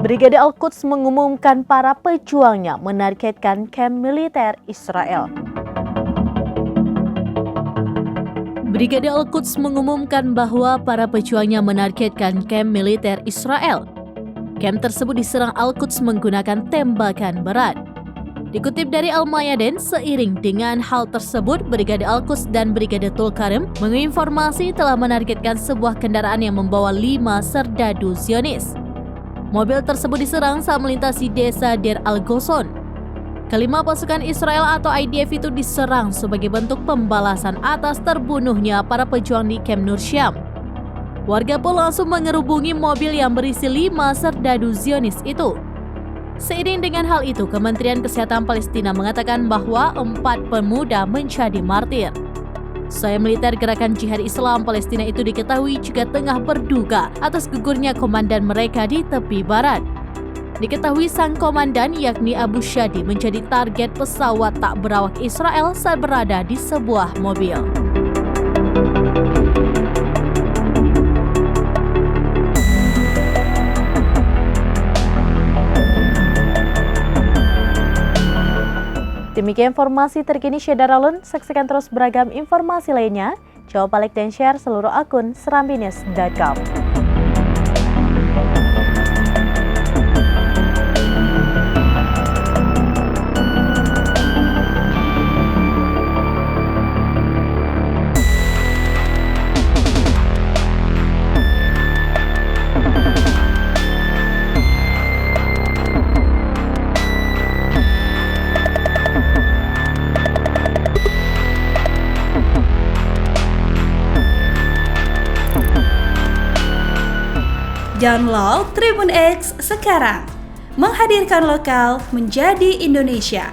Brigade Al-Quds mengumumkan para pejuangnya menargetkan kamp militer Israel. Brigade Al-Quds mengumumkan bahwa para pejuangnya menargetkan kamp militer Israel. Kamp tersebut diserang Al-Quds menggunakan tembakan berat. Dikutip dari Al-Mayadin, seiring dengan hal tersebut, Brigade Al-Quds dan Brigade Tulkarem menginformasi telah menargetkan sebuah kendaraan yang membawa 5 serdadu Zionis. Mobil tersebut diserang saat melintasi desa Deir Al-Ghosson. Kelima pasukan Israel atau IDF itu diserang sebagai bentuk pembalasan atas terbunuhnya para pejuang di Kamp Nur Syam. Warga pun langsung mengerubungi mobil yang berisi 5 serdadu Zionis itu. Seiring dengan hal itu, Kementerian Kesehatan Palestina mengatakan bahwa 4 pemuda menjadi martir. Saya militer Gerakan Jihad Islam Palestina itu diketahui juga tengah berduka atas gugurnya komandan mereka di tepi barat. Diketahui sang komandan yakni Abu Shadi menjadi target pesawat tak berawak Israel saat berada di sebuah mobil. Demikian informasi terkini Syedaralun. Saksikan terus beragam informasi lainnya. Coba like dan share seluruh akun serambinews.com. Download Tribun X sekarang, menghadirkan lokal menjadi Indonesia.